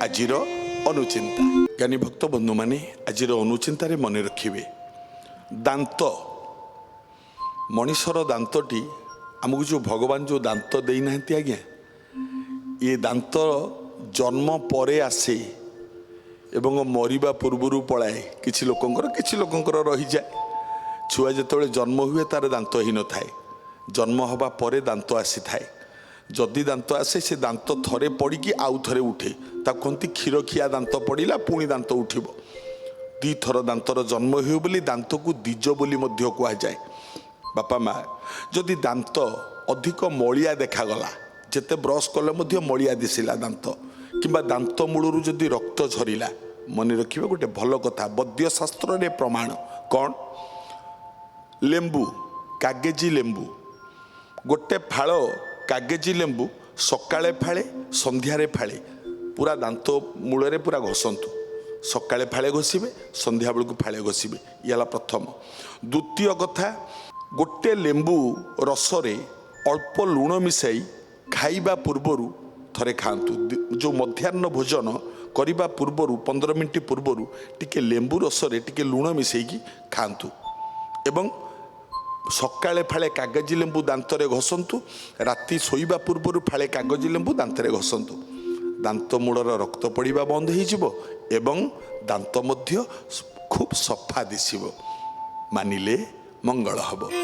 आजिर अनुचिंता ज्ञानी भक्त बंधु माने आजिर अनुचिंतार मन रखिए दांत मनीषर दांतटी आमको जो भगवान जो दांत देना आज्ञा ये दांत जन्म परे आसे एवं मरिबा पूर्वर पलाए किछि लोकंकर रही जाए छुआ जिते जन्म हुए तार दांत ही न थाए जन्म हवा परे दांत आसी थाए जदि दांत आसे से दांत थरे पड़ी आउ थे उठे ताको कहती क्षीर खिया दांत पड़ा पुणी दांत उठिब दी थर दांतर जन्म हुए बोली दांत को दीज बोली मध्य कहुए बापा माँ जदि दांत अधिक मलिया देखागला जिते ब्रश कले मध्य मलिया दिशिला दांत किंबा दांत मूलरू जदि रक्त झरिला मन रखिए गोटे भल कथा वैद्यशास्त्र रे प्रमाण कौन लेंबू कागजी लेंबू गोटे फाड़ कागजी लेंबू सकाळे फाळे संध्यारे फाळे पूरा दांत मूल पूरा घसंतु सकाळे फाळे घषिबे संध्या बेलू फाळे घषिबे याला प्रथम द्वितीय कथा गोटे लेंबू रसरे अल्प लुण मिसाई खाइबा पूर्वरु थरे खातु जो मध्याह्न भोजन करिबा पूर्वरु 15 मिनिट पूर्वरु टिके लेंबू रसरे टिके लुण मिसेकी खातु एवं सकाळे फाळे कागजी लेंबू दांतरे घसंतु राति शोइबा पूर्वरु फाळे कागजी लेंबू दांतरे घसंतु दांत मूलर रक्त पड़िबा बंद हो एवं दांत मध्य खूब सफा दिशिब मानिले मंगल हब।